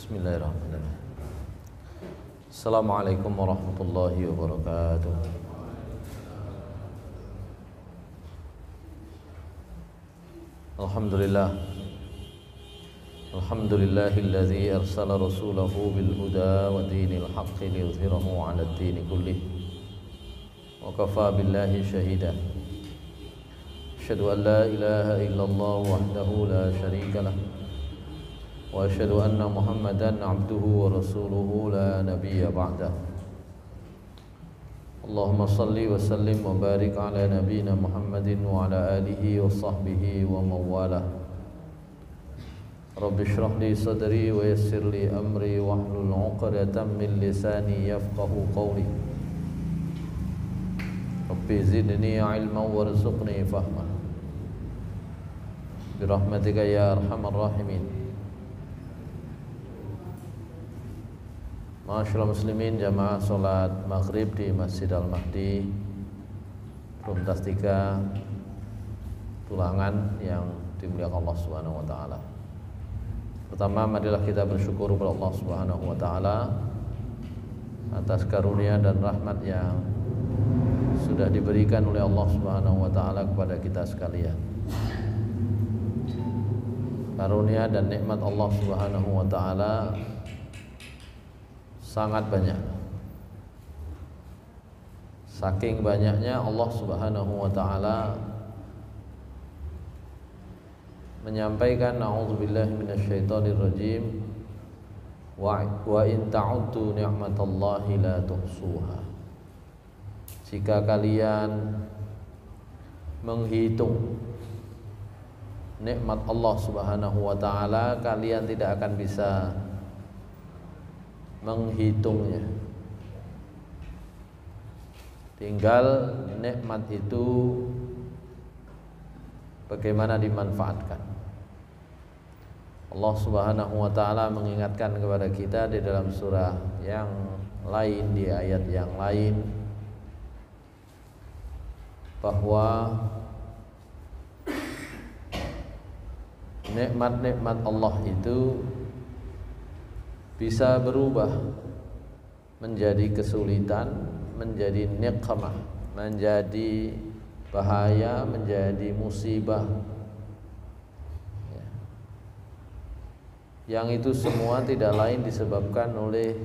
Bismillahirrahmanirrahim. Assalamualaikum warahmatullahi wabarakatuh. Alhamdulillah. Alhamdulillahilladzi arsala rasulahu bil huda wa dinil haqqi liyudhhirahu 'ala ad-dini kullih. Wa kafaa billahi shahida. Asyhadu an la ilaha illallah wahdahu la syarika lah. Wa asyhadu anna Muhammadan 'abduhu wa rasuluhu la nabiyya ba'dah. Allahumma salli wa sallim wa barik ala nabiyyina Muhammadin wa ala alihi wa sahbihi wa mawalah. Rabbi shrah li sadri wa yassir li amri wahlul 'uqdatam min lisani yafqahu qawli. Rabbi zidni 'ilman warzuqni fahma. Birahmatika ya arhamar rahimin. Ma'asyiral muslimin, jamaah salat maghrib di Masjid Al-Mahdi Runtas 3 Tulangan yang dimuliakan Allah Subhanahu wa taala. Pertama, marilah kita bersyukur kepada Allah Subhanahu wa taala atas karunia dan rahmat yang sudah diberikan oleh Allah Subhanahu wa taala kepada kita sekalian. Karunia dan nikmat Allah Subhanahu wa taala sangat banyak. Saking banyaknya Allah Subhanahu wa taala menyampaikan a'udzubillahi minasyaitonir rajim wa in ta'uddu ni'matallahi la tuhsuha. Jika kalian menghitung nikmat Allah Subhanahu wa taala, kalian tidak akan bisa menghitungnya. Tinggal nikmat itu bagaimana dimanfaatkan. Allah Subhanahu wa taala mengingatkan kepada kita di dalam surah yang lain, di ayat yang lain, bahwa nikmat-nikmat Allah itu bisa berubah menjadi kesulitan, menjadi niqmah, menjadi bahaya, menjadi musibah. Yang itu semua tidak lain disebabkan oleh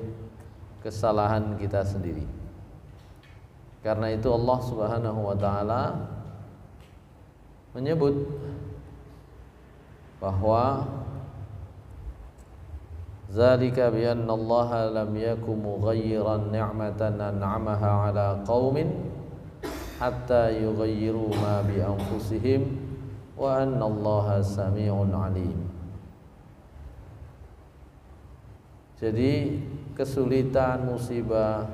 kesalahan kita sendiri. Karena itu Allah Subhanahu wa taala menyebut bahwa zalika bi anna Allah lam yakum mughayyiran ni'matan an'amaha 'ala qaumin hatta yughayyiru ma bi anfusihim wa anna Allah samii'un 'alim. Jadi kesulitan, musibah,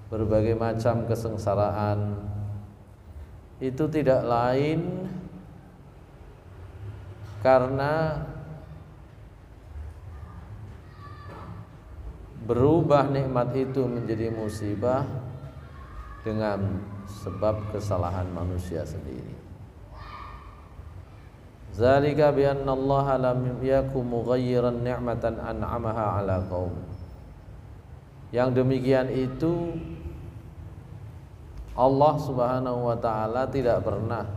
berbagai macam kesengsaraan itu tidak lain karena berubah nikmat itu menjadi musibah dengan sebab kesalahan manusia sendiri. Zalika bi anna Allah lam yakum mughayyiran ni'matan an'amaha 'ala qaum. Yang demikian itu Allah Subhanahu wa taala tidak pernah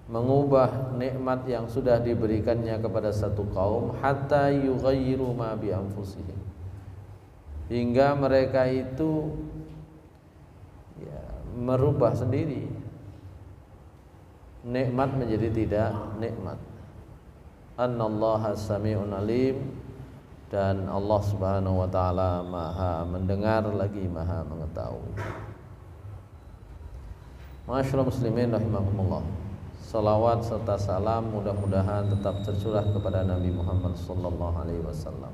mengubah nikmat yang sudah diberikannya kepada satu kaum hatta yughayyiru ma bi anfusihim, hingga mereka itu merubah sendiri nikmat menjadi tidak nikmat. Annallaha samii'un alim, dan Allah Subhanahu wa taala Maha mendengar lagi Maha mengetahui. Ma'asyiral muslimin rahimakumullah. Salawat serta salam mudah-mudahan tetap tercurah kepada Nabi Muhammad sallallahu alaihi wasallam,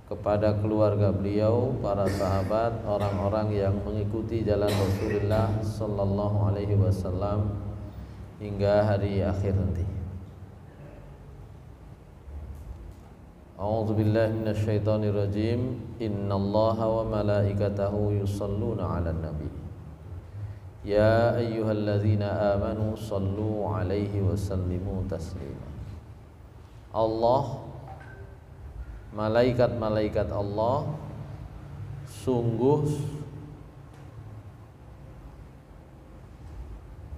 kepada keluarga beliau, para sahabat, orang-orang yang mengikuti jalan Rasulullah sallallahu alaihi wasallam hingga hari akhir nanti. A'udzu billahi minasyaitonir rajim. Innallaha wa malaikatahu yusholluna 'alan nabi. Ya ayyuhalladzina amanu sallu alaihi wa sallimu taslima. Allah, malaikat-malaikat Allah sungguh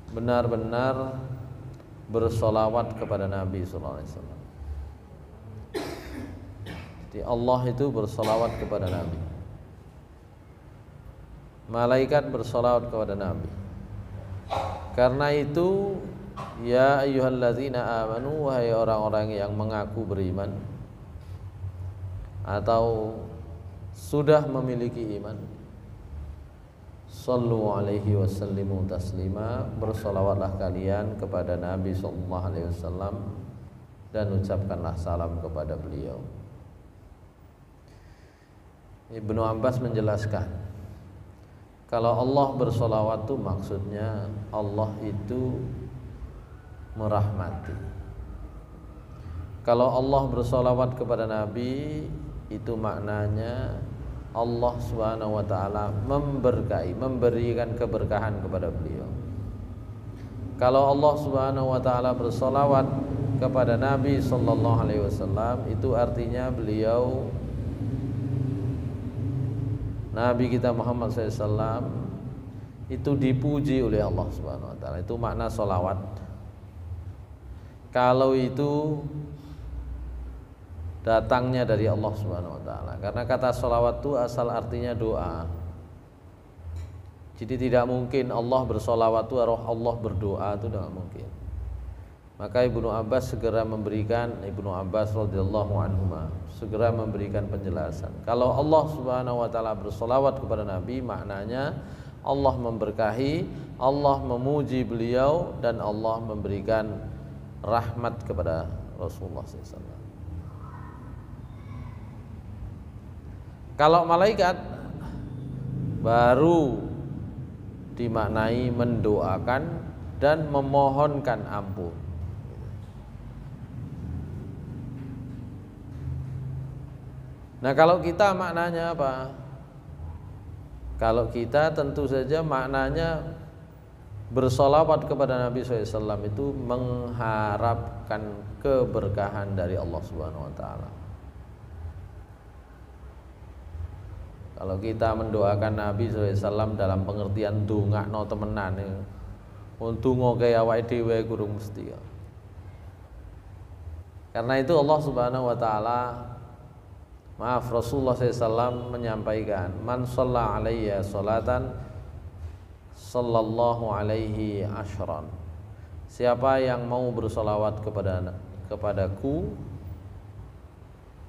benar-benar bersolawat kepada Nabi sallallahu alaihi wasallam. Jadi Allah itu bersolawat kepada Nabi, malaikat bersolawat kepada Nabi. Karena itu, ya ayyuhalladzina amanu, wahai orang-orang yang mengaku beriman atau sudah memiliki iman, sallu alaihi wasallimu taslima, bersolawatlah kalian kepada Nabi sallallahu alaihi wasallam dan ucapkanlah salam kepada beliau. Ibnu Abbas menjelaskan, kalau Allah bersolawat itu maksudnya Allah itu merahmati. Kalau Allah bersolawat kepada Nabi, itu maknanya Allah Subhanahu wa ta'ala memberkahi, memberikan keberkahan kepada beliau. Kalau Allah Subhanahu wa ta'ala bersolawat kepada Nabi sallallahu alaihi wasallam, itu artinya beliau, Nabi kita Muhammad SAW, itu dipuji oleh Allah Subhanahu wa ta'ala. Itu makna solawat. Kalau itu datangnya dari Allah Subhanahu wa ta'ala. Karena kata solawat itu asal artinya doa. Jadi tidak mungkin Allah bersolawat itu roh Allah berdoa, itu tidak mungkin. Maka Ibnu Abbas Ibnu Abbas radhiyallahu anhuma segera memberikan penjelasan. Kalau Allah Subhanahu wa ta'ala bersolawat kepada Nabi, maknanya Allah memberkahi, Allah memuji beliau, dan Allah memberikan rahmat kepada Rasulullah SAW. Kalau malaikat baru dimaknai mendoakan dan memohonkan ampun. Nah, kalau kita maknanya apa? Kalau kita tentu saja maknanya bersolawat kepada Nabi SAW itu mengharapkan keberkahan dari Allah Subhanahu wa ta'ala. Kalau kita mendoakan Nabi SAW dalam pengertian dongakno temenan, ndonga kaya awake dhewe kurang mesti. Karena itu Allah Subhanahu wa ta'ala, Rasulullah SAW menyampaikan, man shalla alayya salatan sallallahu alaihi asyran. Siapa yang mau bersolawat kepadaku,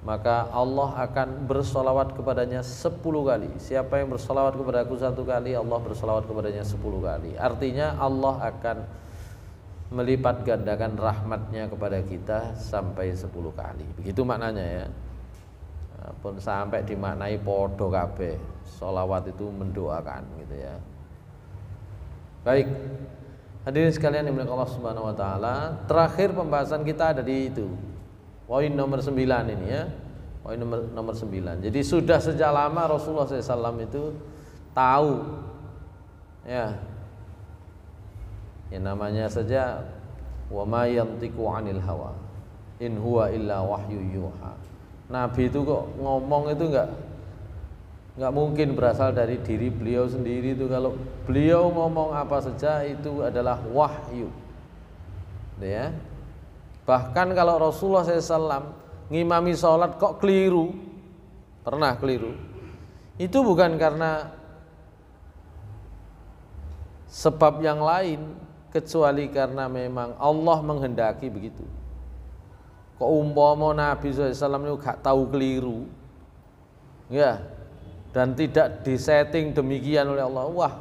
maka Allah akan bersolawat kepadanya 10 kali. Siapa yang bersolawat kepadaku 1 kali, Allah bersolawat kepadanya 10 kali. Artinya Allah akan melipat gandakan rahmatnya kepada kita sampai 10 kali. Begitu maknanya ya. Pun sampai dimaknai podo kabeh. Solawat itu mendoakan gitu ya. Baik, hadirin sekalian yang dimuliakan Allah Subhanahu wa ta'ala, terakhir pembahasan kita ada di itu, poin nomor 9 ini ya. Poin nomor 9. Jadi sudah sejak lama Rasulullah SAW itu tahu ya, yang namanya saja wa ma yantiqu 'anil hawa in huwa illa wahyu yuha. Nabi itu kok ngomong itu enggak mungkin berasal dari diri beliau sendiri. Itu kalau beliau ngomong apa saja itu adalah wahyu ya. Bahkan kalau Rasulullah SAW ngimami sholat kok keliru, pernah keliru, itu bukan karena sebab yang lain, kecuali karena memang Allah menghendaki begitu. Kok umpama Nabi SAW itu gak tahu keliru ya, dan tidak disetting demikian oleh Allah, wah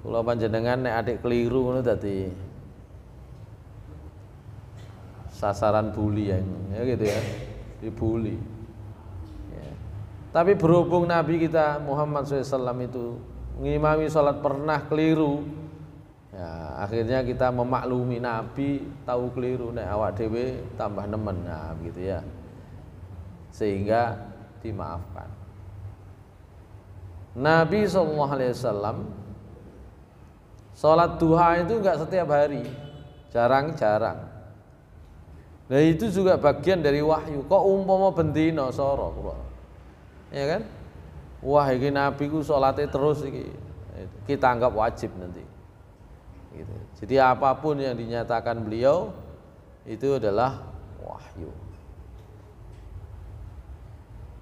kula panjenengan nek adik keliru ngono dadi sasaran bully ya gitu ya, dibully ya. Tapi berhubung Nabi kita Muhammad SAW itu ngimami sholat pernah keliru ya, akhirnya kita memaklumi Nabi tahu keliru, nek awak dhewe tambah nemen, nah begitu ya, sehingga dimaafkan. Nabi SAW Sholat duha itu enggak setiap hari, jarang-jarang. Nah itu juga bagian dari wahyu. Kok umpama bendina soro kula. Ya kan? Wah iki nabi ku salate terus iki. Kita anggap wajib nanti. Gitu. Jadi apapun yang dinyatakan beliau itu adalah wahyu.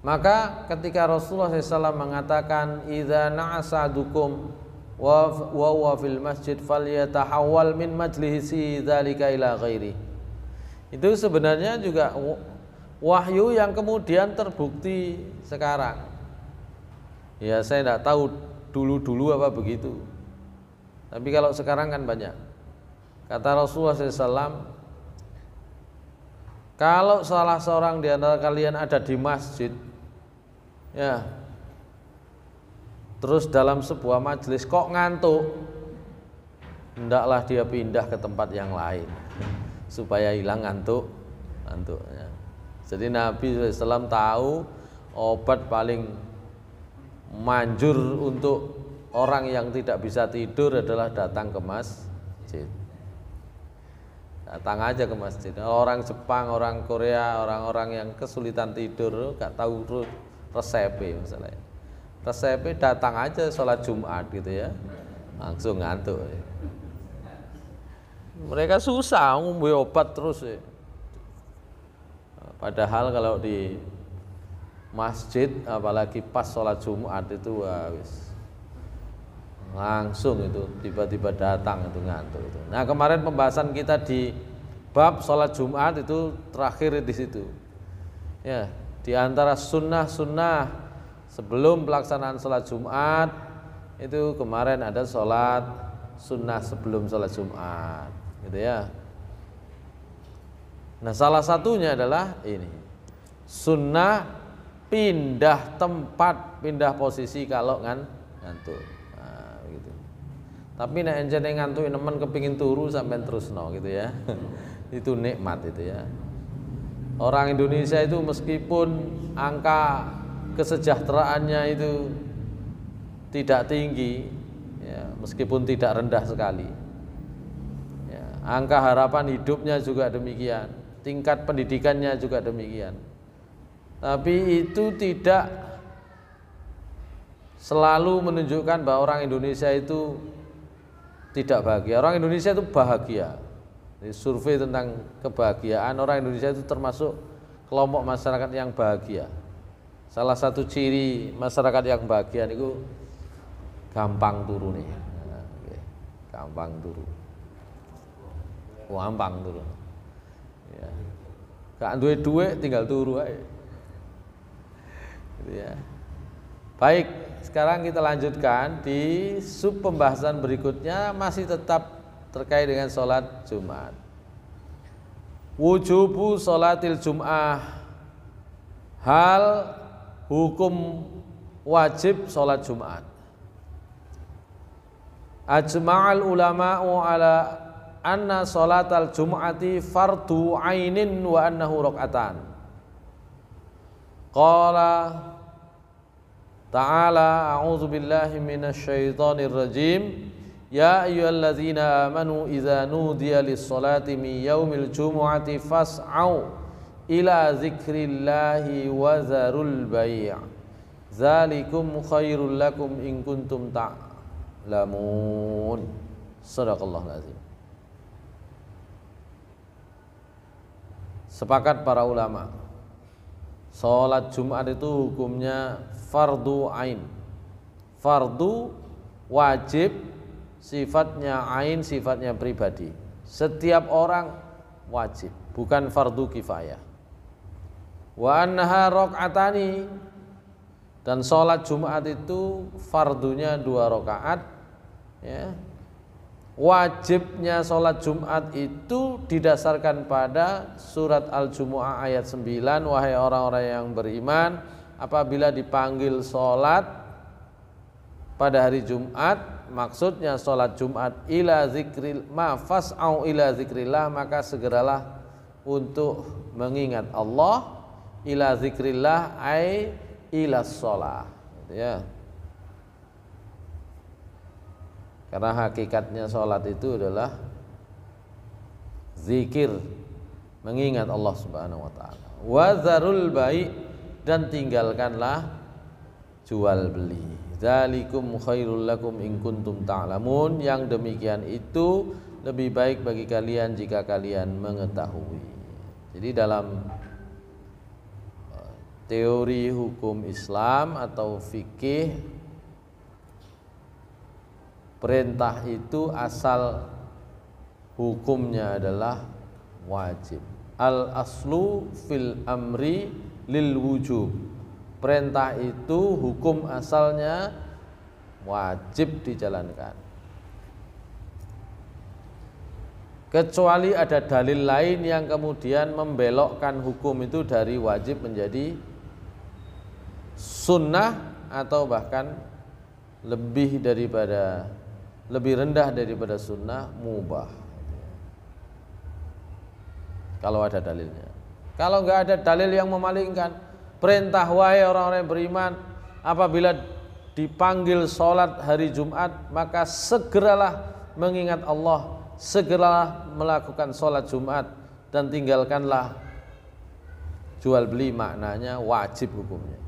Maka ketika Rasulullah SAW mengatakan idza na'asadukum wa fil masjid falyatahawwal min majlisi dzalika ila ghairi. Itu sebenarnya juga wahyu yang kemudian terbukti sekarang. Ya saya tidak tahu dulu apa begitu. Tapi kalau sekarang kan banyak. Kata Rasulullah SAW, kalau salah seorang di antara kalian ada di masjid, ya, terus dalam sebuah majelis kok ngantuk, hendaklah dia pindah ke tempat yang lain supaya hilang ngantuknya. Jadi Nabi SAW tahu obat paling manjur untuk orang yang tidak bisa tidur adalah datang ke masjid. Datang aja ke masjid. Orang Jepang, orang Korea, orang-orang yang kesulitan tidur, gak tahu resepnya misalnya. Resepnya datang aja sholat Jumat gitu ya, langsung ngantuk. Mereka susah ngombe obat terus ya. Padahal kalau di masjid, apalagi pas sholat Jumat itu wis langsung itu tiba-tiba datang itu ngantuk itu. Nah kemarin pembahasan kita di bab sholat Jumat itu terakhir di situ. Ya, di antara sunnah-sunnah sebelum pelaksanaan sholat Jumat itu kemarin ada sholat sunnah sebelum sholat Jumat, gitu ya. Nah salah satunya adalah ini sunnah pindah tempat, pindah posisi kalau ngantuk. Gitu. Tapi nek enjene ngantuk nemen kepingin turu sampean terusno gitu ya. Itu nikmat itu ya. Orang Indonesia itu meskipun angka kesejahteraannya itu tidak tinggi ya, meskipun tidak rendah sekali ya, angka harapan hidupnya juga demikian, tingkat pendidikannya juga demikian, tapi itu tidak selalu menunjukkan bahwa orang Indonesia itu tidak bahagia. Orang Indonesia itu bahagia. Jadi survei tentang kebahagiaan, orang Indonesia itu termasuk kelompok masyarakat yang bahagia. Salah satu ciri masyarakat yang bahagia itu gampang turu nih. Gampang turu. Gampang turu. Ya. Gak duwe tinggal turu aja. Gitu ya. Baik, sekarang kita lanjutkan di sub pembahasan berikutnya, masih tetap terkait dengan sholat Jumat. Wujubu sholatil Jum'ah, hal hukum wajib sholat Jumat. Ajma'al ulama'u ala anna sholatal Jum'ati fardu ainin wa annahu rok'atan. Qala ta'ala a'udzu billahi minasy syaithanir rajim ya ayyuhalladzina amanu idza nudiya lis-sholati min yaumil jumu'ati fas'au ila dzikrillahi wa zarul bai' dzalikum khairul lakum in kuntum ta'lamun. Shadaqallahul azim. Sepakat para ulama, sholat Jumat itu hukumnya fardu ain. Fardu wajib, sifatnya ain, sifatnya pribadi. Setiap orang wajib, bukan fardu kifayah. Wa annaha raq'atani, dan sholat Jumat itu fardunya 2 rakaat ya. Wajibnya sholat Jumat itu didasarkan pada surat Al-Jumu'ah ayat 9, wahai orang-orang yang beriman, apabila dipanggil sholat pada hari Jumat, maksudnya sholat Jumat, ila zikril fas'au ila zikrillah, maka segeralah untuk mengingat Allah, ila zikrillah ay ila sholat, gitu ya. Karena hakikatnya sholat itu adalah zikir, mengingat Allah Subhanahu wa taala. Wa dzarul bai', dan tinggalkanlah jual beli. Dzalikum khairul lakum in kuntum ta'lamun. Yang demikian itu lebih baik bagi kalian jika kalian mengetahui. Jadi dalam teori hukum Islam atau fikih, perintah itu asal hukumnya adalah wajib. Al aslu fil amri lil wujub. Perintah itu hukum asalnya wajib dijalankan. Kecuali ada dalil lain yang kemudian membelokkan hukum itu dari wajib menjadi sunnah, atau bahkan lebih rendah daripada sunnah, mubah. Kalau ada dalilnya. Kalau nggak ada dalil yang memalingkan, perintah wahai orang-orang yang beriman, apabila dipanggil sholat hari Jumat maka segeralah mengingat Allah, segeralah melakukan sholat Jumat, dan tinggalkanlah jual beli. Maknanya wajib hukumnya.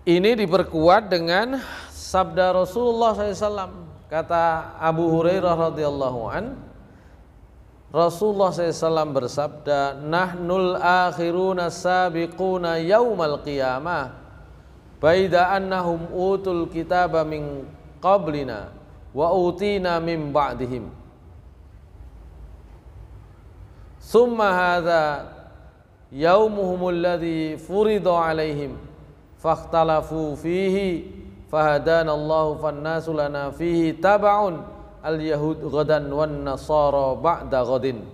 Ini diperkuat dengan sabda Rasulullah SAW. Kata Abu Hurairah radhiyallahu an, Rasulullah SAW bersabda, nahnul akhiruna sabiquna yaumal qiyamah baida annahum utul kitaba min qablina wa utina min ba'dihim summa hadha yaumuhumul ladzi furida alaihim fakhtalafu fihi fahadanallahu fannasu lana fihi taba'un al-yahud ghadan wan nasara ba'da ghadin.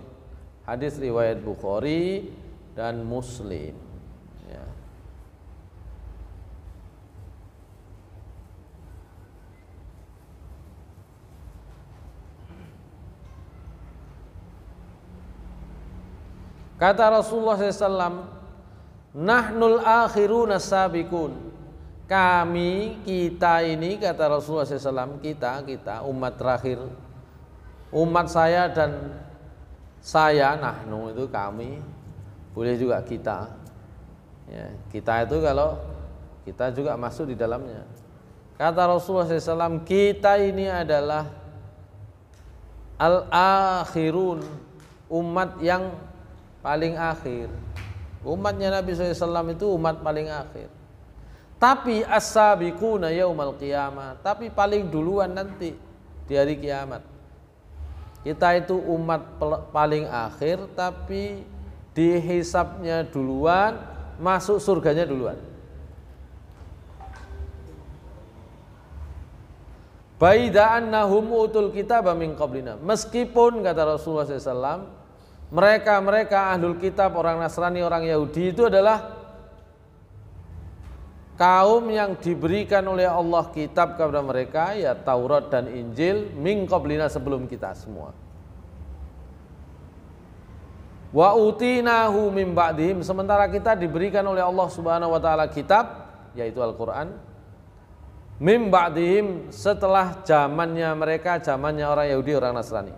Hadis riwayat Bukhari dan Muslim, ya. Kata Rasulullah SAW, nahnul akhiruna sabiqun. Kami, kita ini, kata Rasulullah SAW, kita umat terakhir, umat saya dan saya, nahnu itu kami, boleh juga kita, ya, kita itu kalau kita juga masuk di dalamnya. Kata Rasulullah SAW, kita ini adalah al-akhirun, umat yang paling akhir. Umatnya Nabi SAW itu umat paling akhir. Tapi as-sabiquna yaumal qiyamah, tapi paling duluan nanti di hari kiamat. Kita itu umat paling akhir, tapi dihisabnya duluan, masuk surganya duluan. Baida annahum utul kitaba min qablina. Meskipun kata Rasulullah SAW, mereka ahlul kitab, orang Nasrani, orang Yahudi itu adalah kaum yang diberikan oleh Allah kitab kepada mereka, ya Taurat dan Injil, min qablina, sebelum kita semua. Wa utinahu min ba'dihim, sementara kita diberikan oleh Allah Subhanahu wa taala kitab, yaitu Al-Qur'an, min ba'dihim, setelah zamannya mereka, zamannya orang Yahudi, orang Nasrani.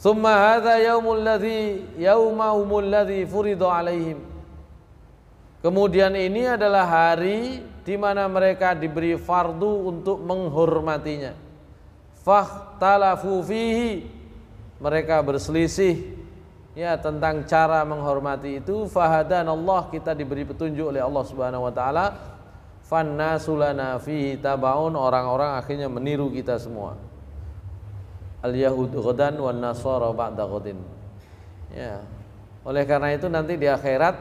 Summa hadza yaumahumul ladzi furida alaihim. Kemudian ini adalah hari di mana mereka diberi fardu untuk menghormatinya. Fakhtalafu fihi, mereka berselisih ya tentang cara menghormati itu. Fahadanallah, kita diberi petunjuk oleh Allah Subhanahu wa taala. Fannasu lana fihi tabaun, orang-orang akhirnya meniru kita semua. Al-yahud ghadan wan nasara ba'da ghadin. Ya. Oleh karena itu nanti di akhirat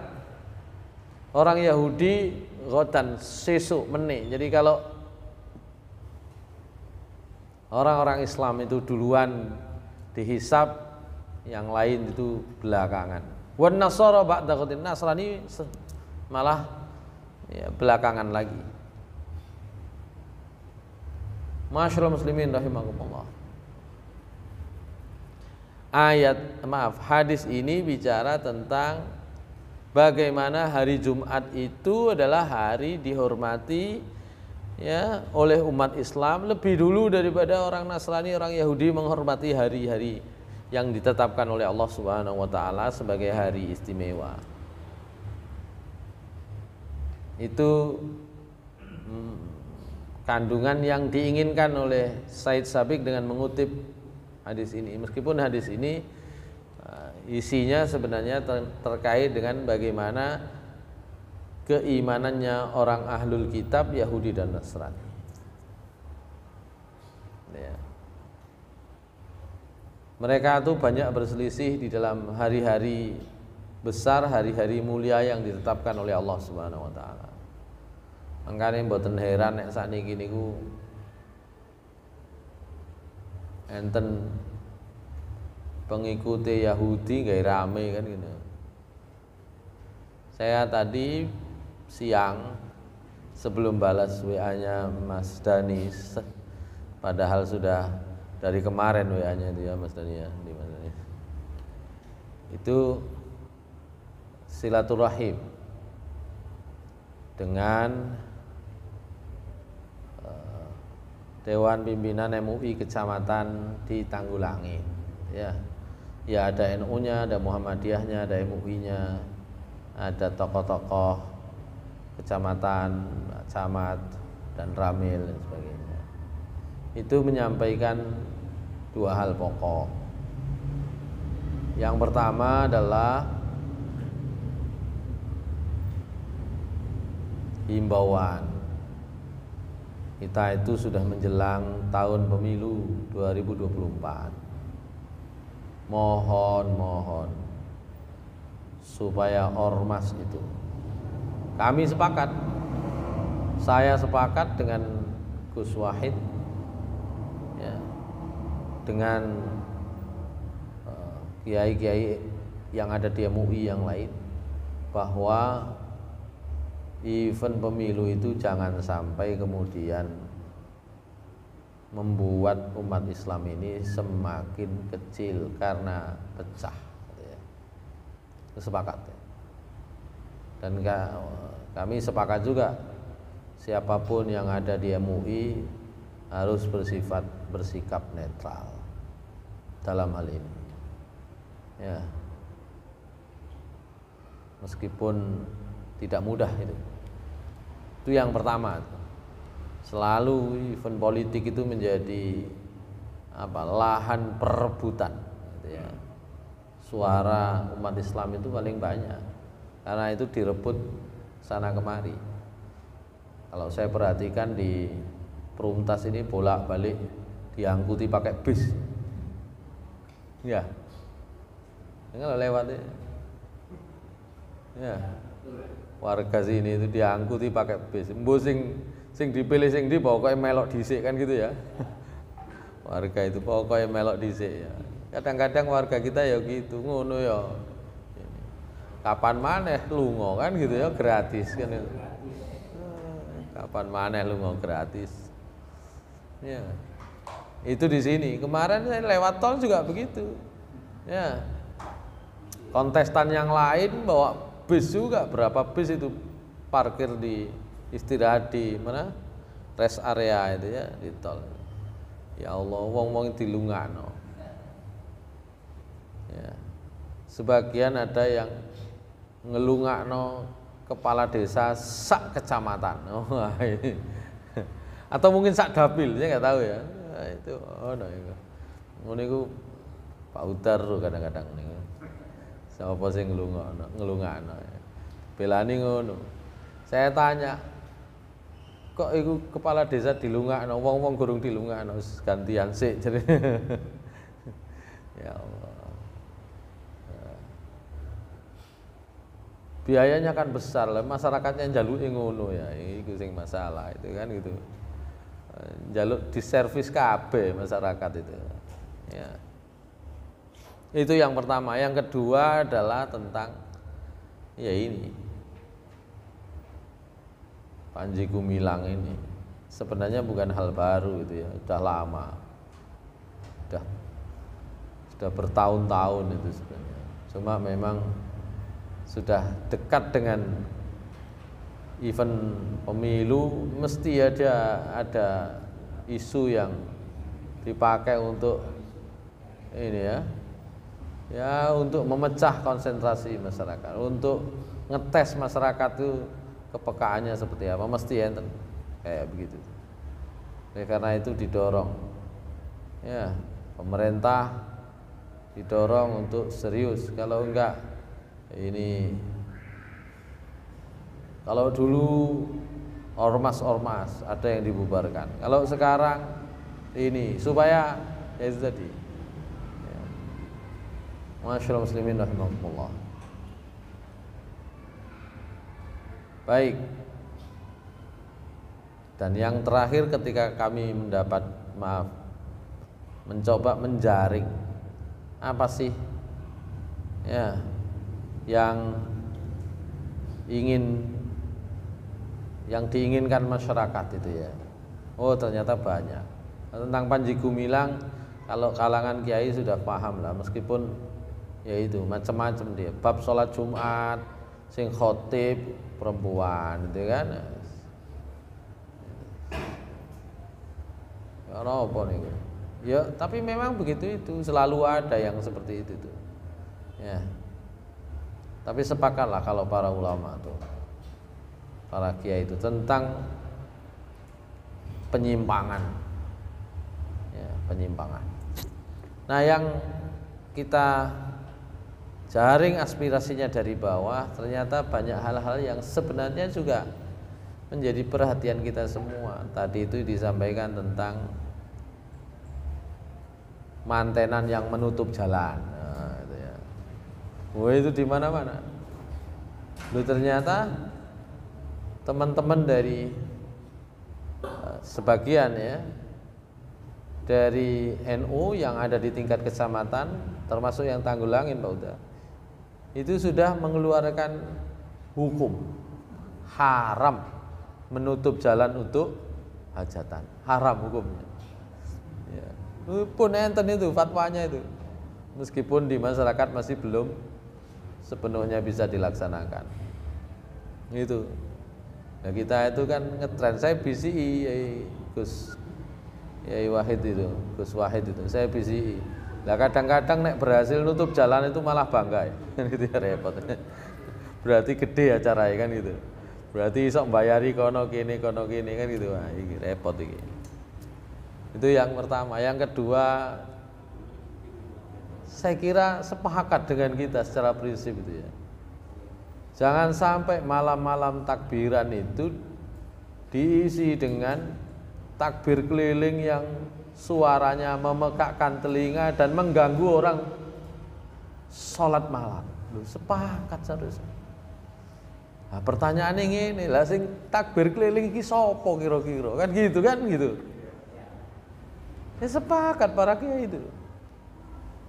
orang Yahudi ghadan, sesuk meneh. Jadi kalau orang-orang Islam itu duluan dihisab, yang lain itu belakangan. Wan nasara ba'da ghadin, Nasrani malah ya, belakangan lagi. Masyaallah muslimin rahimakumullah. Hadis ini bicara tentang bagaimana hari Jumat itu adalah hari dihormati ya oleh umat Islam lebih dulu daripada orang Nasrani, orang Yahudi menghormati hari-hari yang ditetapkan oleh Allah Subhanahu wa taala sebagai hari istimewa. Itu kandungan yang diinginkan oleh Said Sabiq dengan mengutip hadis ini. Meskipun hadis ini isinya sebenarnya terkait dengan bagaimana keimanannya orang ahlul kitab Yahudi dan Nasrani. Ya. Mereka itu banyak berselisih di dalam hari-hari besar, hari-hari mulia yang ditetapkan oleh Allah Subhanahu wa taala. Mangkane mboten heran nek sakniki niku enten pengikuti Yahudi gak rame kan gitu. Saya tadi siang sebelum balas WA-nya Mas Dani, padahal sudah dari kemarin WA-nya itu ya Mas Dani ya, di Mas Dani. Itu silaturahim dengan Dewan Pimpinan MUI Kecamatan di Tanggulangin. Ya, ya ada NU-nya, ada Muhammadiyahnya, ada MUI-nya, ada tokoh-tokoh kecamatan, camat, dan ramil dan sebagainya. Itu menyampaikan dua hal pokok. Yang pertama adalah himbauan. Kita itu sudah menjelang tahun pemilu 2024. Mohon supaya ormas itu, kami sepakat, saya sepakat dengan Gus Wahid ya, dengan kiai-kiai yang ada di MUI yang lain, bahwa event pemilu itu jangan sampai kemudian membuat umat Islam ini semakin kecil karena pecah. Sepakat. Dan kami sepakat juga siapapun yang ada di MUI harus bersikap netral dalam hal ini. Ya. Meskipun tidak mudah itu. Itu yang pertama. Selalu event politik itu menjadi lahan perebutan gitu ya. Suara umat Islam itu paling banyak karena itu direbut sana kemari. Kalau saya perhatikan di Perumtas ini bolak-balik diangkuti pakai bis. Ya. Kalau lewat ya. Warga sini itu diangkuti pakai bis. Mbo sing dipilih sing di pokoknya melok dhisik kan gitu ya. Warga itu pokoknya melok dhisik ya. Kadang-kadang warga kita ya gitu, ngono ya. Kapan maneh lunga kan gitu ya, gratis kan itu. Kapan maneh lunga gratis. Ya. Itu di sini. Kemarin saya lewat tol juga begitu. Ya. Kontestan yang lain bawa bis juga, berapa bis itu parkir di istirahat di mana? Rest area itu ya di tol. Ya Allah, wong-wong dilungakno. Ya. Sebagian ada yang ngelungakno kepala desa sak kecamatan. Oh, atau mungkin sak dapil, saya nggak tahu ya. Nah, itu ngono iku Pak Utar kadang-kadang niku. Siapa sih ngelungakno. Belani ngono. Saya tanya, kok iku kepala desa dilungakno, wong-wong gurung dilungakno, gantian sik jare. Ya Allah. Biayanya kan besar lah, masyarakatnya njaluke ngono ya, iku sing masalah itu kan gitu. Njaluk diservis kabeh masyarakat itu. Ya. Itu yang pertama. Yang kedua adalah tentang ya ini Panji Gumilang ini. Sebenarnya bukan hal baru itu ya, sudah lama. Sudah bertahun-tahun itu sebenarnya. Cuma memang sudah dekat dengan event pemilu, mesti ada isu yang dipakai untuk ini ya untuk memecah konsentrasi masyarakat, untuk ngetes masyarakat itu kepekaannya seperti apa, mesti enten kayak begitu. Karena itu didorong ya, pemerintah didorong untuk serius. Kalau enggak, ini kalau dulu ormas-ormas ada yang dibubarkan, kalau sekarang ini supaya ya itu tadi ya. Masyaallah muslimin rahimakumullah. Baik. Dan yang terakhir, ketika kami mencoba menjaring apa sih ya yang diinginkan masyarakat itu ya. Oh, ternyata banyak. Tentang Panji Gumilang, kalau kalangan kiai sudah paham lah, meskipun ya itu macam-macam dia. Bab sholat Jumat, sing khotib perempuan itu kan. Apa nih? Ya, tapi memang begitu itu, selalu ada yang seperti itu tuh. Ya. Tapi sepakatlah kalau para ulama tuh, para kiai itu tentang penyimpangan. Ya, penyimpangan. Nah, yang kita jaring aspirasinya dari bawah, ternyata banyak hal-hal yang sebenarnya juga menjadi perhatian kita semua. Tadi itu disampaikan tentang mantenan yang menutup jalan. Nah, itu ya. Wah, itu di mana-mana. Loh, ternyata teman-teman dari sebagian ya dari NU yang ada di tingkat kecamatan, termasuk yang Tanggulangin Pak Uda, itu sudah mengeluarkan hukum haram menutup jalan untuk hajatan, haram hukumnya. Ya. Pun enten itu fatwanya itu, meskipun di masyarakat masih belum sepenuhnya bisa dilaksanakan. Itu. Nah, kita itu kan ngetren. Saya BCI Gus Yai Wahid itu, Gus Wahid itu, saya BCI. Lah kadang-kadang nek berhasil nutup jalan itu malah bangga ya. Gitu ya, repot. Berarti gede acaranya kan gitu. Berarti iso mbayari kono kene kan gitu. Wah, iki repot iki. Itu yang pertama. Yang kedua, saya kira sepakat dengan kita secara prinsip itu ya. Jangan sampai malam-malam takbiran itu diisi dengan takbir keliling yang suaranya memekakkan telinga dan mengganggu orang sholat malam. Loh, sepakat seharusnya. Nah, pertanyaannya ini lah, sing takbir keliling iki sapa kira-kira? Kan gitu. Ya sepakat para kiai itu.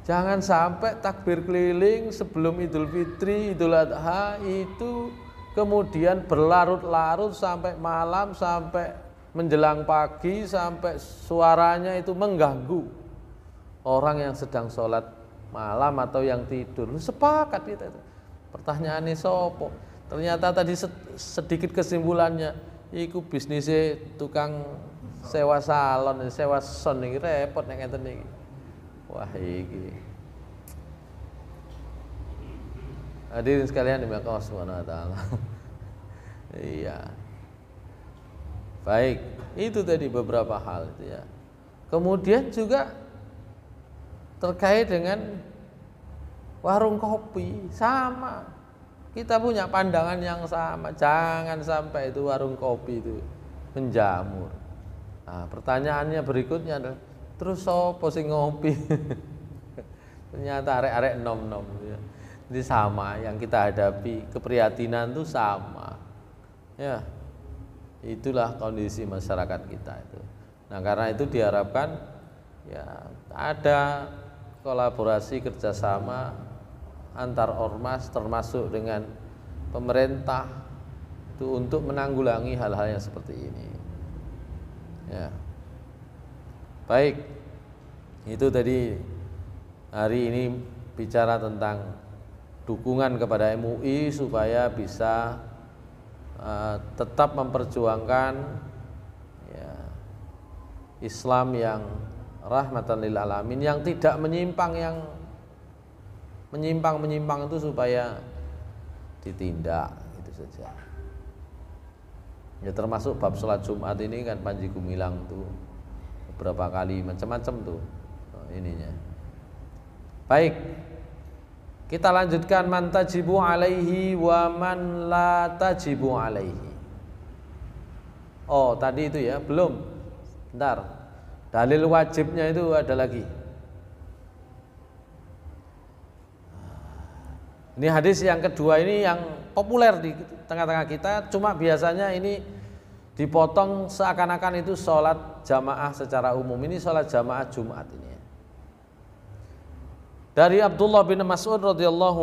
Jangan sampai takbir keliling sebelum Idul Fitri, Idul Adha itu kemudian berlarut-larut sampai malam, sampai menjelang pagi, sampai suaranya itu mengganggu orang yang sedang sholat malam atau yang tidur. Sepakat kita itu. Pertanyaannya sopo? Ternyata tadi sedikit kesimpulannya, iku bisnisnya tukang sewa salon, sewa son ini repot nek ngeten iki. Wah, iki. Hadirin sekalian dimuliakan Allah Subhanahu wa taala. Iya. Baik, itu tadi beberapa hal itu ya. Kemudian juga terkait dengan warung kopi, sama. Kita punya pandangan yang sama. Jangan sampai itu warung kopi itu menjamur. Nah, pertanyaannya berikutnya adalah, terus sopo sing ngopi? Ternyata arek-arek nom-nom ya. Ini sama yang kita hadapi, keprihatinan itu sama. Ya. Itulah kondisi masyarakat kita itu. Nah, karena itu diharapkan ya ada kolaborasi kerjasama antar ormas termasuk dengan pemerintah itu untuk menanggulangi hal-hal yang seperti ini. Ya. Baik. Itu tadi hari ini bicara tentang dukungan kepada MUI supaya bisa tetap memperjuangkan ya, Islam yang rahmatan lil alamin, yang tidak menyimpang, yang menyimpang itu supaya ditindak, itu saja. Ya termasuk bab sholat Jumat ini kan Panji Gumilang tuh beberapa kali macam-macam tuh ininya. Baik, kita lanjutkan man tajibu alaihi wa man la tajibu alaihi. Oh tadi itu ya, belum. Bentar, dalil wajibnya itu ada lagi. Ini hadis yang kedua ini yang populer di tengah-tengah kita, cuma biasanya ini dipotong seakan-akan itu sholat jamaah secara umum. Ini sholat jamaah Jumat ini. Dari Abdullah bin Mas'ud radhiyallahu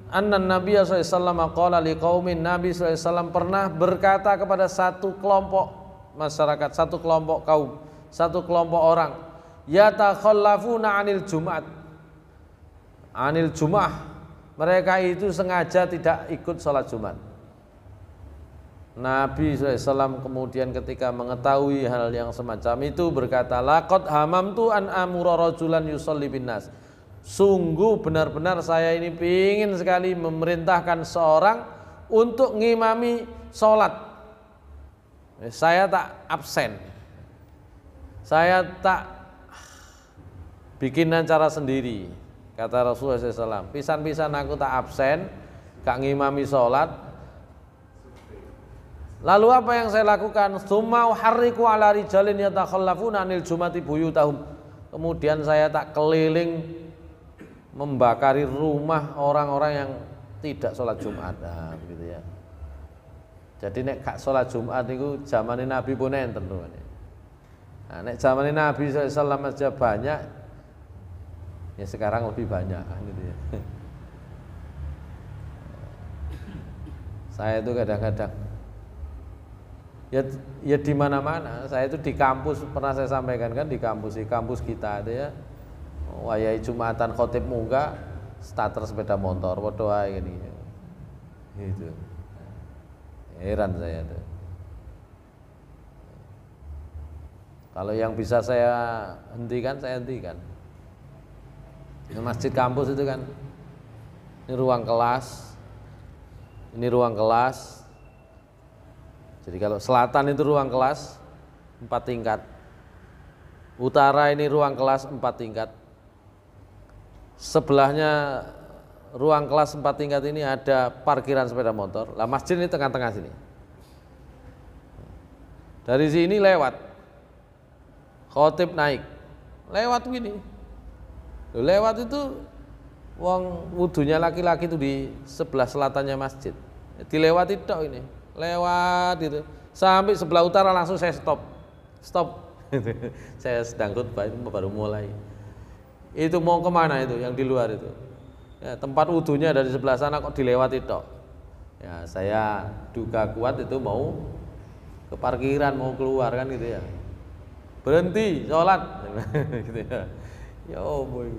anna Nabi sallallahu alaihi wasallam qala liqaumin, Nabi sallallahu alaihi wasallam pernah berkata kepada satu kelompok masyarakat, satu kelompok kaum, satu kelompok orang, yatakhallafuna 'anil Jumat. Anil Jum'ah, mereka itu sengaja tidak ikut sholat Jumat. Nabi SAW kemudian ketika mengetahui hal yang semacam itu berkata, laqad hamamtu an amura rajulan yusolli bin nas. Sungguh benar-benar saya ini ingin sekali memerintahkan seorang untuk ngimami sholat. Saya tak absen, saya tak bikin acara sendiri. Kata Rasulullah SAW, pisan-pisan aku tak absen, gak ngimami sholat. Lalu apa yang saya lakukan? Tsumma uharriku ala rijalin yatakhallafuna 'anil jumati buyutahum. Kemudian saya tak keliling membakari rumah orang-orang yang tidak sholat Jumat. Nah, begitu ya. Jadi nek gak sholat Jumat itu zamane Nabi pun enten to. Nah, nek zamane Nabi SAW aja banyak, ya sekarang lebih banyak gitu ya. Saya itu kadang-kadang ya di mana-mana. Saya itu di kampus, pernah saya sampaikan kan, di kampus kita itu ya, wayai Jumatan khotib munggah starter sepeda motor padha wae gini gitu. Heran saya tuh. Kalau yang bisa saya hentikan, saya hentikan. Di masjid kampus itu kan, ini ruang kelas, ini ruang kelas. Jadi kalau selatan itu ruang kelas 4 tingkat, utara ini ruang kelas 4 tingkat, sebelahnya ruang kelas 4 tingkat ini ada parkiran sepeda motor. Lah masjid ini tengah-tengah sini. Dari sini lewat, khotib naik, lewat begini. Lewat itu wong wudunya laki-laki itu di sebelah selatannya masjid. Dilewati tok ini. Lewat itu sampai sebelah utara langsung saya stop. Saya sedang khutbah itu baru mulai. Itu mau kemana itu yang di luar itu? Ya, tempat wudunya dari sebelah sana kok dilewati tok. Ya saya duga kuat itu mau ke parkiran, mau keluar kan gitu ya. Berhenti sholat gitu ya. Ya boy.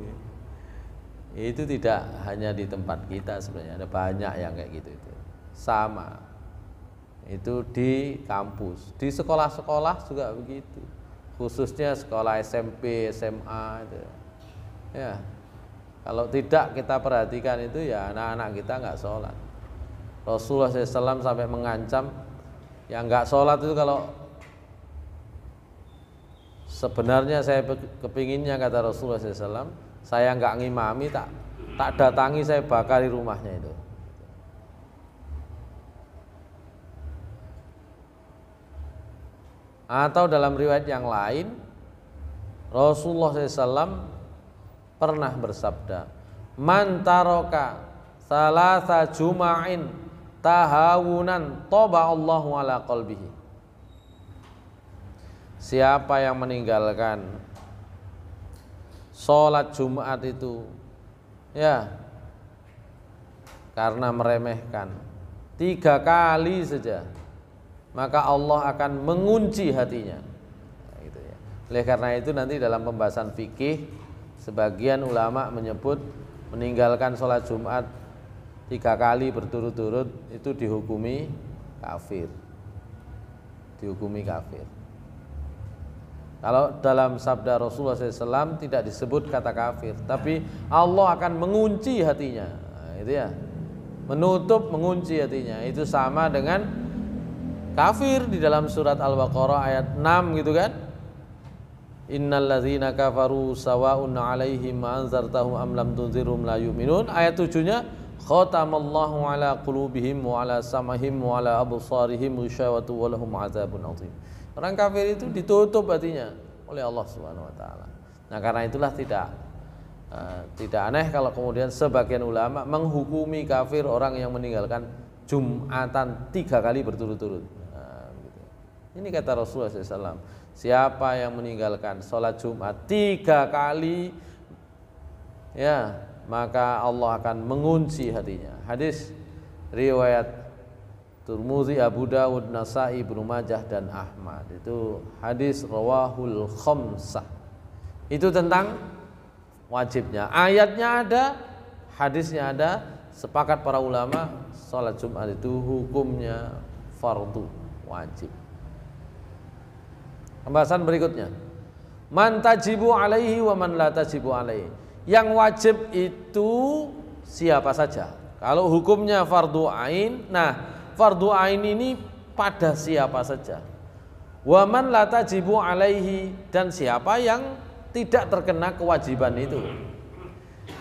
Itu tidak hanya di tempat kita sebenarnya, ada banyak yang kayak gitu itu. Sama. Itu di kampus, di sekolah-sekolah juga begitu, khususnya sekolah SMP, SMA itu. Ya, kalau tidak kita perhatikan itu ya anak-anak kita nggak sholat. Rasulullah SAW sampai mengancam yang nggak sholat itu, kalau sebenarnya saya kepinginnya, kata Rasulullah SAW, saya nggak ngimami, tak datangi, saya bakari rumahnya itu. Atau dalam riwayat yang lain, Rasulullah SAW pernah bersabda, man taroka salasa juma'in tahawunan toba Allahu ala qalbihi. Siapa yang meninggalkan sholat Jumat itu ya karena meremehkan 3 kali saja, maka Allah akan mengunci hatinya. Nah, gitu ya. Oleh karena itu nanti dalam pembahasan fikih sebagian ulama menyebut meninggalkan sholat Jumat 3 kali berturut-turut itu dihukumi kafir. Dihukumi kafir. Kalau dalam sabda Rasulullah SAW tidak disebut kata kafir, tapi Allah akan mengunci hatinya. Nah, itu ya, menutup, mengunci hatinya. Itu sama dengan kafir di dalam surat Al-Baqarah ayat 6 gitu kan. Innal ladzina kafaru sawa'un 'alaihim anzartahum am lam tunzirhum la yu'minun. Ayat 7-nya khatamallahu ala qulubihim wa ala sam'ihim wa ala absarihim ghisyawatu wa lahum 'adzabun 'adzim. Orang kafir itu ditutup hatinya oleh Allah Subhanahu wa taala. Nah, karena itulah tidak aneh kalau kemudian sebagian ulama menghukumi kafir orang yang meninggalkan Jumatan 3 kali berturut-turut. Nah, gitu. Ini kata Rasulullah SAW. Siapa yang meninggalkan sholat Jumat 3 kali, ya, maka Allah akan mengunci hatinya. Hadis riwayat Tirmidzi, Abu Dawud, Nasa'i, Ibnu Majah dan Ahmad. Itu hadis rawahul khamsah. Itu tentang wajibnya. Ayatnya ada, hadisnya ada. Sepakat para ulama, sholat Jumat itu hukumnya fardu, wajib. Pembahasan berikutnya, man tajibu alaihi wa man la tajibu alaihi. Yang wajib itu siapa saja. Kalau hukumnya fardu ain, nah fardu ain ini pada siapa saja. Wa man la tajibu alaihi, dan siapa yang tidak terkena kewajiban itu.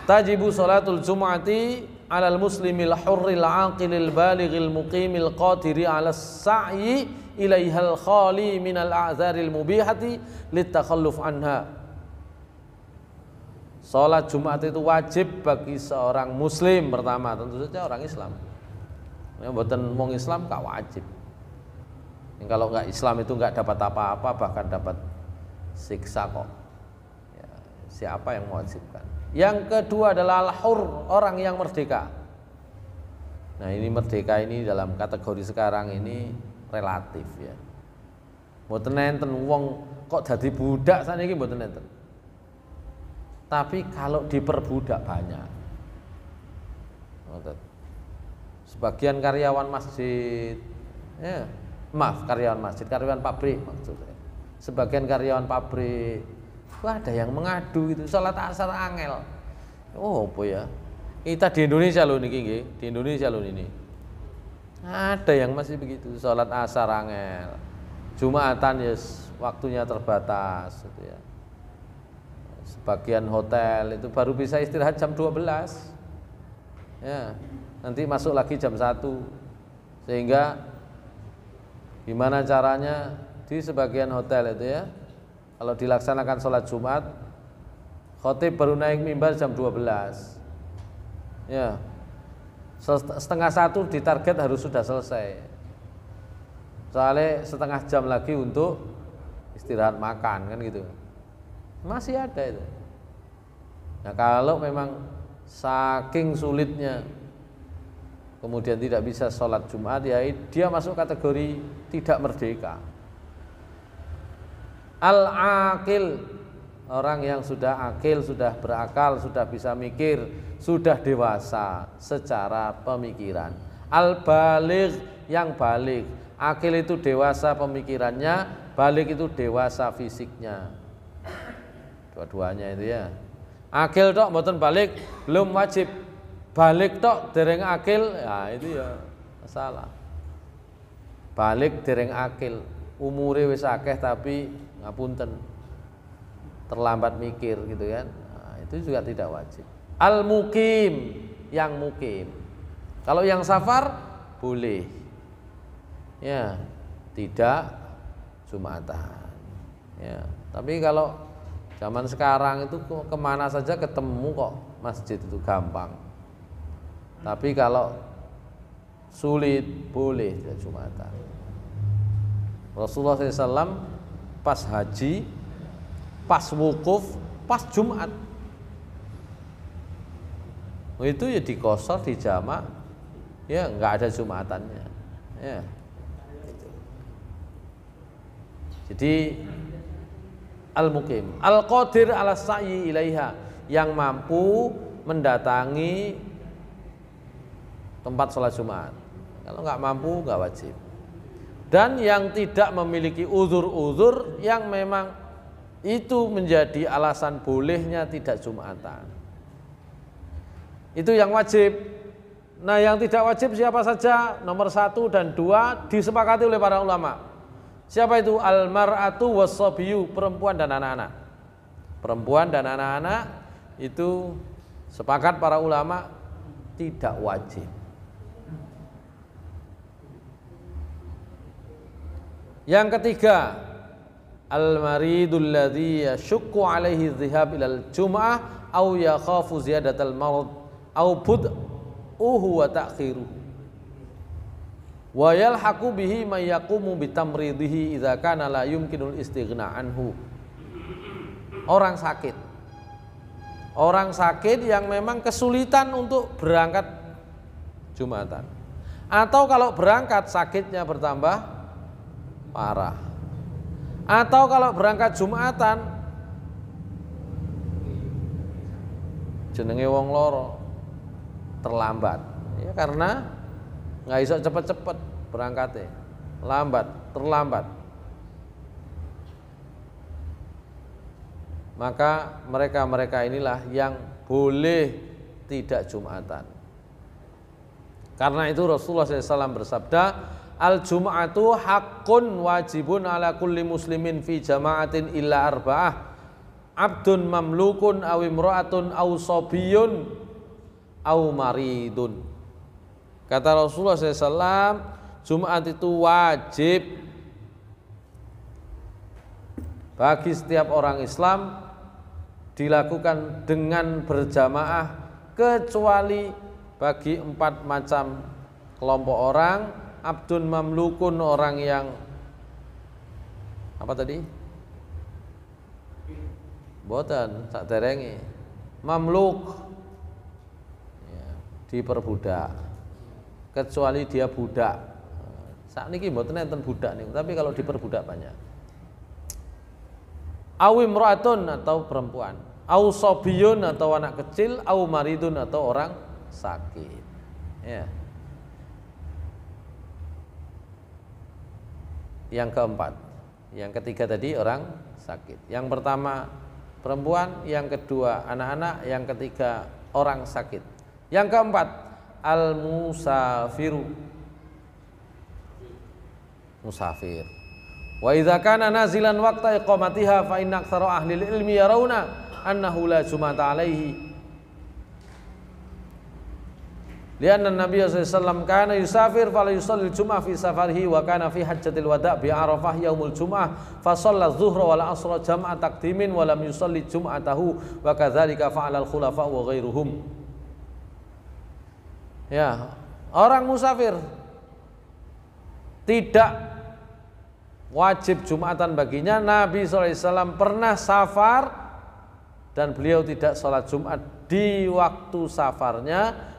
Tajibu salatul jum'ati alal muslimil hurril aqilil balighil muqimil qadiri ala sa'i ilaihal khali minal a'zaril mubihati litakhalluf anha. Salat Jumat itu wajib bagi seorang muslim, pertama tentu saja orang Islam. Ya, mboten wong Islam gak wajib. Kalau nggak Islam itu nggak dapat apa-apa, bahkan dapat siksa kok. Ya, siapa yang mewajibkan? Yang kedua adalah al-hur, orang yang merdeka. Nah, ini merdeka ini dalam kategori sekarang ini relatif ya. Mboten enten wong kok dadi budak saniki, mboten enten. Tapi kalau diperbudak banyak. Sebagian karyawan masjid, ya, karyawan masjid, karyawan pabrik maksudnya. Sebagian karyawan pabrik, ada yang mengadu gitu, sholat asar angel. Oh, apa ya? Kita di Indonesia loh niki, di Indonesia loh ini. Ada yang masih begitu, sholat asar angel. Jumatan ya waktunya terbatas gitu ya. Sebagian hotel itu baru bisa istirahat jam 12. Ya. Nanti masuk lagi jam 1. Sehingga gimana caranya di sebagian hotel itu ya, kalau dilaksanakan sholat Jumat, khotib baru naik mimbar jam 12 ya, setengah 1 ditarget harus sudah selesai, soalnya setengah jam lagi untuk istirahat makan kan gitu. Masih ada itu. Nah, kalau memang saking sulitnya kemudian tidak bisa sholat Jumat, ya dia masuk kategori tidak merdeka. Al-aqil, orang yang sudah akil, sudah berakal, sudah bisa mikir, sudah dewasa secara pemikiran. Al-baligh, yang baligh. Akil itu dewasa pemikirannya, baligh itu dewasa fisiknya. Dua-duanya itu ya. Akil tok mboten baligh belum wajib. Balik tok dereng akil, ya itu ya masalah. Balik dereng akil, umure wis akeh tapi ngapunten terlambat mikir gitu kan. Nah, itu juga tidak wajib. Al-mukim, yang mukim. Kalau yang safar boleh. Ya, tidak Jumatan. Ya, tapi kalau zaman sekarang itu kemana saja ketemu kok masjid itu gampang. Tapi kalau sulit boleh tidak Jumatan. Rasulullah SAW pas haji, pas wukuf, pas Jumat, itu ya dikosor, dijamak, ya nggak ada Jumatannya. Ya. Jadi al-mukim, al-qadir ala sa'i ilaiha, yang mampu mendatangi tempat sholat Jumat. Kalau nggak mampu nggak wajib. Dan yang tidak memiliki uzur-uzur yang memang itu menjadi alasan bolehnya tidak Jumatan, itu yang wajib. Nah, yang tidak wajib siapa saja? Nomor 1 dan 2 disepakati oleh para ulama. Siapa itu? Al-mar'atu was-sabiyu, perempuan dan anak-anak. Perempuan dan anak-anak itu sepakat para ulama tidak wajib. Yang ketiga, al-maridul ladzi yashukku alaihi dhihab ilal jum'ah au yakhafu ziyadatal marad au bud'uhu wa ta'khiruhu wa yalhaqu bihi may yaqumu bitamridihi idza kana la yumkinul istighna anhu. Orang sakit. Orang sakit yang memang kesulitan untuk berangkat Jumatan. Atau kalau berangkat sakitnya bertambah parah. Atau kalau berangkat Jumatan jenenge wong loro terlambat. Ya karena nggak bisa cepet-cepet berangkatnya, terlambat. Maka mereka inilah yang boleh tidak Jumatan. Karena itu Rasulullah SAW bersabda, al-jum'atu haqqun wajibun ala kulli muslimin fi jama'atin illa arba'ah, abdun mamlukun aw imra'atun aw sobiyun aw maridun. Kata Rasulullah SAW, Jumat itu wajib bagi setiap orang Islam dilakukan dengan berjamaah kecuali bagi 4 macam kelompok orang. Abdun mamlukun, orang yang apa tadi? Boten sak derenge. Mamluk ya, diperbudak. Kecuali dia budak. Saat ini mboten enten budak nih, tapi kalau diperbudak banyak. Awim imra'atun atau perempuan, au sobiyun atau anak kecil, au maridun atau orang sakit. Ya. Yang keempat, yang ketiga tadi orang sakit. Yang pertama perempuan, yang kedua anak-anak, yang ketiga orang sakit. Yang keempat al-musafiru, musafir. Wa idza kana nazilan waqta iqamatiha fa inna aktsara ahli ilmi yarawna annahu la jumata alaihi. Lianna Nabi sallallahu alaihi wasallam kana yusafir fala yusalli al-jum'ah fi safarihi wa kana fi hajjatil wada' bi Arafah yaumul jum'ah fa shalla adh-dhuhra wal 'ashra jam'a taqdimin wa lam yusalli jum'atahu wa kadzalika fa'ala al-khulafa wa ghairuhum. Ya, orang musafir tidak wajib Jumatan baginya. Nabi SAW pernah safar dan beliau tidak sholat Jumat di waktu safarnya.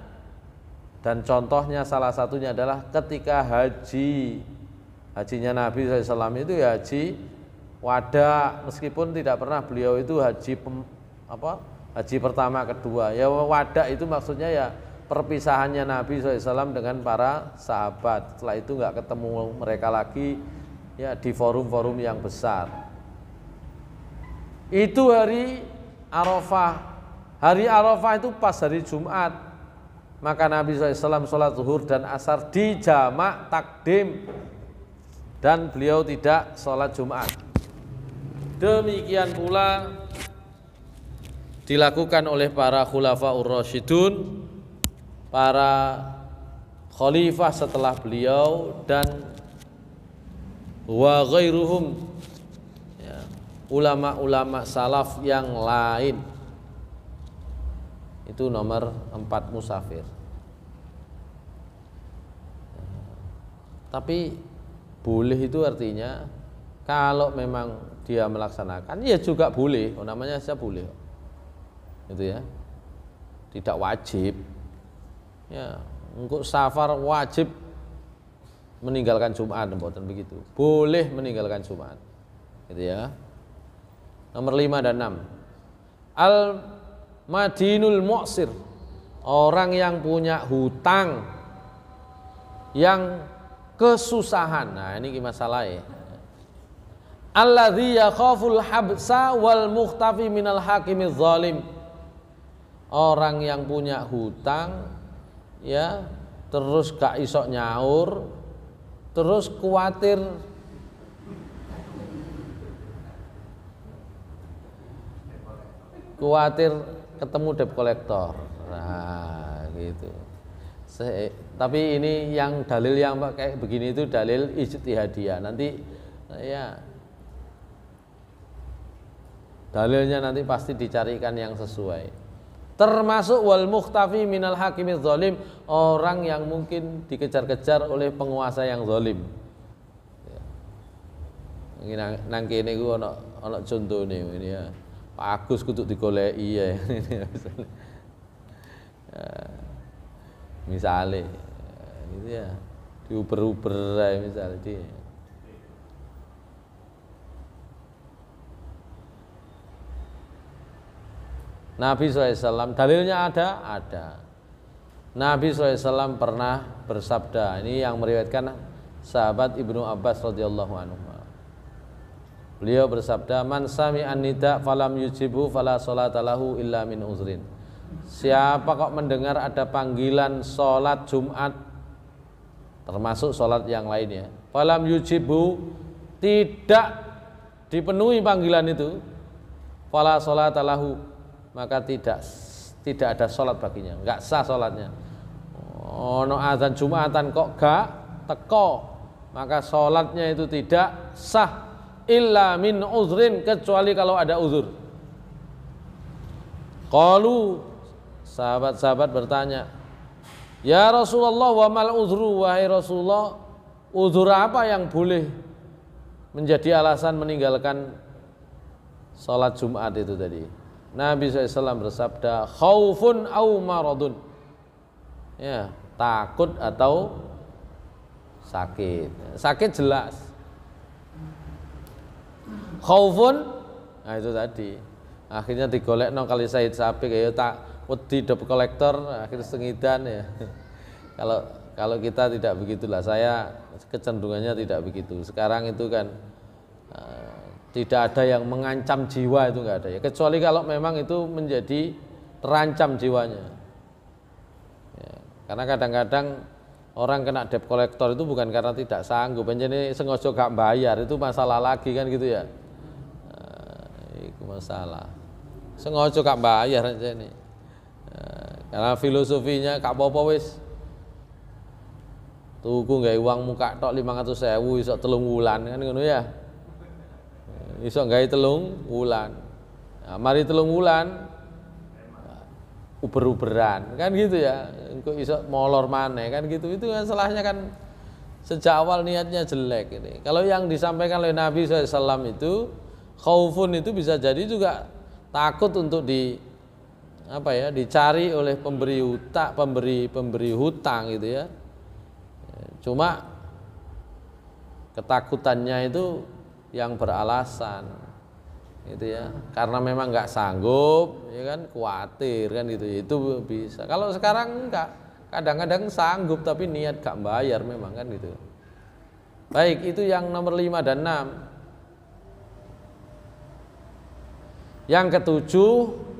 Dan contohnya salah satunya adalah ketika haji. Hajinya Nabi SAW itu ya haji wada, meskipun tidak pernah beliau itu haji haji pertama kedua. Ya wada itu maksudnya ya perpisahannya Nabi SAW dengan para sahabat. Setelah itu nggak ketemu mereka lagi ya di forum-forum yang besar. Itu hari Arafah. Hari Arafah itu pas hari Jumat. Maka Nabi SAW sholat zuhur dan asar di jamak takdim, dan beliau tidak sholat Jumat. Demikian pula dilakukan oleh para khulafaur rasyidun, para khalifah setelah beliau, dan wa ghairuhum ya, ulama-ulama salaf yang lain. Itu nomor 4 musafir. Tapi boleh itu artinya kalau memang dia melaksanakan ya juga boleh, namanya saja boleh. Itu ya. Tidak wajib. Ya, untuk safar wajib meninggalkan Jumat, mboten begitu. Boleh meninggalkan Jumat. Gitu ya. Nomor 5 dan 6. madinul mu'sir, orang yang punya hutang, yang kesusahan. Nah, ini masalahnya. Alladzi yakhaful habsa wal mukhtafi minal hakimiz zalim. Orang yang punya hutang ya, terus gak iso nyaur, terus kuatir ketemu debt collector. Nah, gitu. Tapi ini yang dalil yang kayak begini itu dalil ijtihadiyah. Nanti ya dalilnya nanti pasti dicarikan yang sesuai. Termasuk wal mukhtafi minal hakimiz zalim, orang yang mungkin dikejar-kejar oleh penguasa yang zalim. Ini nang kene ku ana contone ini ya. Pak Agus kudu digoleki ya. Misalnya gitu ya, diuber-uber aja misalnya dia. Nabi SAW, dalilnya ada. Nabi SAW pernah bersabda, ini yang meriwayatkan sahabat Ibnu Abbas radhiyallahu anhu. Beliau bersabda, man sami'an nida falam yujibu fala sholata lahu illa min uzrin. Siapa kok mendengar ada panggilan sholat Jumat, termasuk sholat yang lainnya, falam yujibu, tidak dipenuhi panggilan itu, fala sholata lahu, maka tidak ada sholat baginya, enggak sah sholatnya. Ono azan Jumatan kok gak teko, maka sholatnya itu tidak sah. Illa min uzrin, kecuali kalau ada uzur. Qalu, sahabat-sahabat bertanya, ya Rasulullah, wa mal uzru, wahai Rasulullah, uzur apa yang boleh menjadi alasan meninggalkan sholat Jumat itu tadi? Nabi SAW bersabda, khaufun au maradun, ya, takut atau sakit. Sakit jelas. Khaufun, nah itu tadi. Akhirnya digolekno kali Said Sabiq, ya tak wedi debt collector, akhirnya sengidan ya. Kalau kita tidak begitulah, saya kecenderungannya tidak begitu. Sekarang itu kan tidak ada yang mengancam jiwa, itu enggak ada ya. Kecuali kalau memang itu menjadi terancam jiwanya. Ya, karena kadang-kadang orang kena debt collector itu bukan karena tidak sanggup, jadi sengaja gak bayar, itu masalah lagi kan gitu ya. Itu masalah. Sengaja gak bayar aja nih. Karena filosofinya gak apa-apa wis. Tuku gawe uang muka tok 500.000 iso 3 wulan kan ngono ya. Iso gawe 3 wulan. Nah, mari 3 wulan uber-uberan kan gitu ya. Engko iso molor maneh kan gitu. Itu kan salahnya kan sejak awal niatnya jelek ini. Kalau yang disampaikan oleh Nabi SAW itu khaufun itu bisa jadi juga takut untuk dicari oleh pemberi hutang gitu ya. Cuma ketakutannya itu yang beralasan gitu ya, karena memang nggak sanggup ya kan, khawatir kan gitu, itu bisa. Kalau sekarang enggak, kadang-kadang sanggup tapi niat gak bayar memang kan gitu. Baik, itu yang nomor 5 dan 6. Yang ketujuh,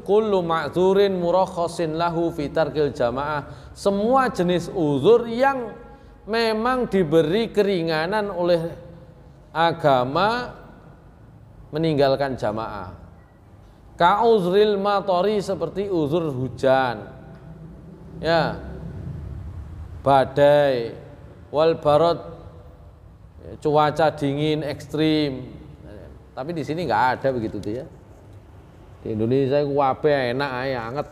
kullu ma'dzurin murakhasin lahu fi tarkil jamaah, semua jenis uzur yang memang diberi keringanan oleh agama meninggalkan jamaah. Ka'uzril matori, seperti uzur hujan, ya, badai, wal barot, cuaca dingin ekstrim. Tapi di sini nggak ada begitu tuh ya. Di Indonesia kabeh enak aja, anget.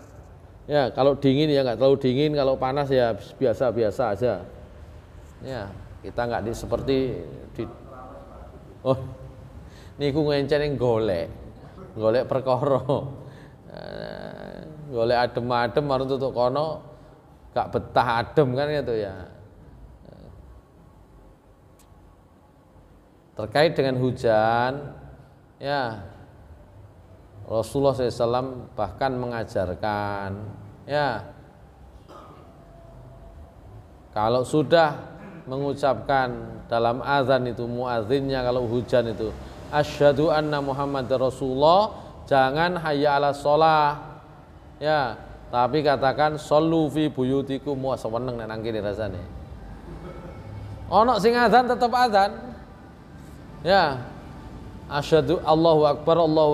Ya, kalau dingin ya nggak terlalu dingin, kalau panas ya biasa-biasa aja. Ya, kita nggak seperti di niku ngencen golek perkara. Golek adem-adem marang tutuk kono gak betah adem kan gitu ya. Terkait dengan hujan, ya, Rasulullah SAW bahkan mengajarkan, ya, kalau sudah mengucapkan dalam azan itu, muadzinnya kalau hujan itu, asyhadu anna Muhammadar Rasulullah, jangan hayya ala sholah, ya, tapi katakan shollu fi buyutikum, wa seweneng nek nang kene rasane. Ono sing azan tetep azan. Ya. Asyhadu Allahu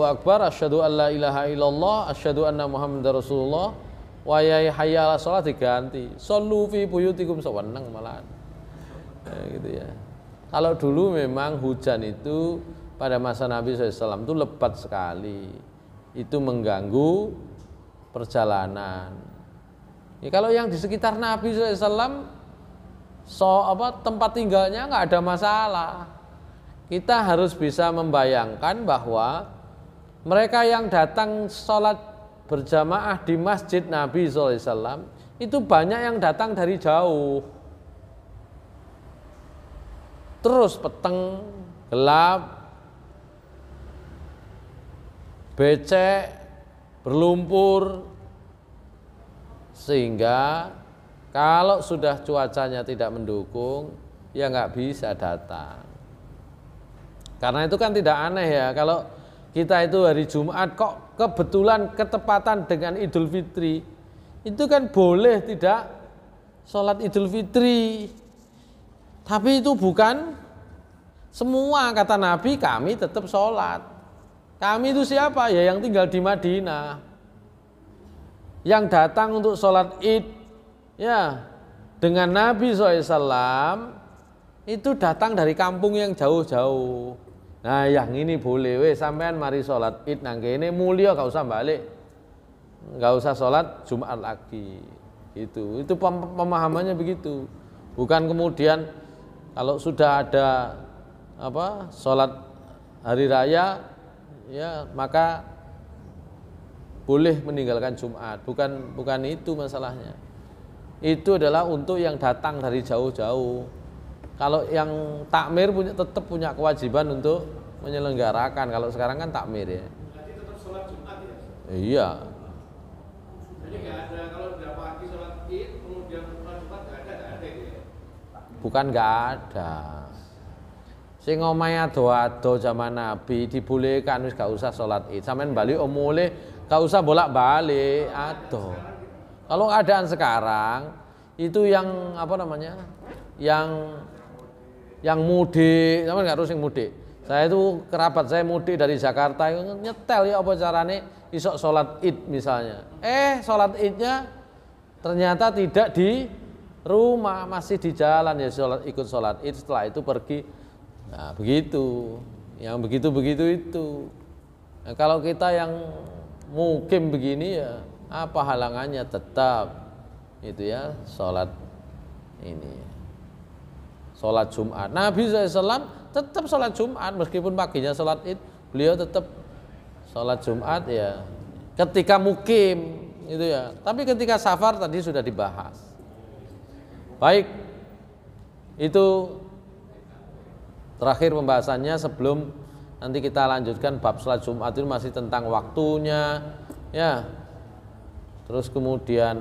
akbar, asyhadu alla ilaha illallah, asyhadu anna Muhammadar Rasulullah, wa ya hayya ala sholat diganti. Shollu fi buyutikum seweneng malah. Gitu ya. Kalau dulu memang hujan itu pada masa Nabi SAW itu lebat sekali. Itu mengganggu perjalanan. Ya, kalau yang di sekitar Nabi SAW tempat tinggalnya nggak ada masalah. Kita harus bisa membayangkan bahwa mereka yang datang sholat berjamaah di masjid Nabi SAW itu banyak yang datang dari jauh. Terus peteng, gelap, becek, berlumpur, sehingga kalau sudah cuacanya tidak mendukung, ya nggak bisa datang. Karena itu kan tidak aneh ya, kalau kita itu hari Jumat kok kebetulan ketepatan dengan Idul Fitri, itu kan boleh tidak sholat Idul Fitri. Tapi itu bukan semua, kata Nabi, kami tetap sholat. Kami itu siapa? Ya yang tinggal di Madinah, yang datang untuk sholat Id, ya, dengan Nabi SAW itu datang dari kampung yang jauh-jauh. Nah, yang ini boleh, sampean mari sholat Id nang kene mulia, gak usah balik, gak usah sholat Jumat lagi. Itu pemahamannya begitu. Bukan kemudian kalau sudah ada sholat hari raya, ya maka boleh meninggalkan Jumat. Bukan itu masalahnya. Itu adalah untuk yang datang dari jauh-jauh. Kalau yang takmir tetap punya kewajiban untuk menyelenggarakan. Kalau sekarang kan takmir ya. Jadi tetap sholat Jumat ya? Iya. Jadi nggak ada, kalau udah pagi sholat Id kemudian sholat Jumat nggak ada ya? Bukan nggak ada. Sing omahe ado-ado zaman Nabi dibolehkan, wis gak usah sholat Id. Sampeyan bali omole gak usah bolak-balik ado. Kalau keadaan sekarang itu yang yang mudik, sampeyan gak harus yang mudik. Saya itu kerabat saya mudik dari Jakarta, nyetel ya apa carane isok sholat Id misalnya. Sholat Idnya ternyata tidak di rumah, masih di jalan, ya ikut sholat Id, setelah itu pergi. Nah begitu, yang begitu-begitu itu. Nah, kalau kita yang mukim begini ya apa halangannya, tetap itu ya sholat ini, sholat Jumat. Nabi SAW tetap sholat Jumat meskipun paginya sholat Id, beliau tetap sholat Jumat ya ketika mukim itu ya. Tapi ketika safar tadi sudah dibahas. Baik, itu terakhir pembahasannya. Sebelum nanti kita lanjutkan bab sholat Jumat itu masih tentang waktunya, ya. Terus kemudian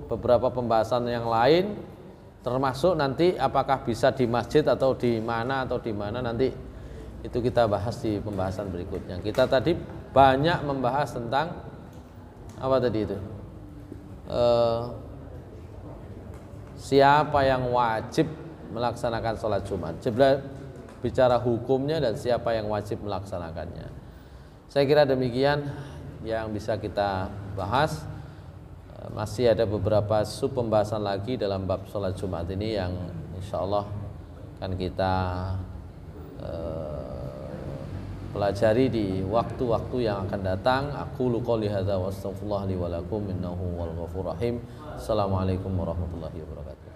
beberapa pembahasan yang lain, termasuk nanti apakah bisa di masjid atau di mana nanti itu kita bahas di pembahasan berikutnya. Kita tadi banyak membahas tentang apa tadi itu? Siapa yang wajib melaksanakan sholat Jumat? Bicara hukumnya dan siapa yang wajib melaksanakannya. Saya kira demikian yang bisa kita bahas. Masih ada beberapa sub pembahasan lagi dalam bab sholat Jumat ini yang insya Allah akan kita pelajari di waktu-waktu yang akan datang. Aqulu qouli hadza wa astaghfirullah li wa lakum innahu wal ghafurur rahim. Assalamualaikum warahmatullahi wabarakatuh.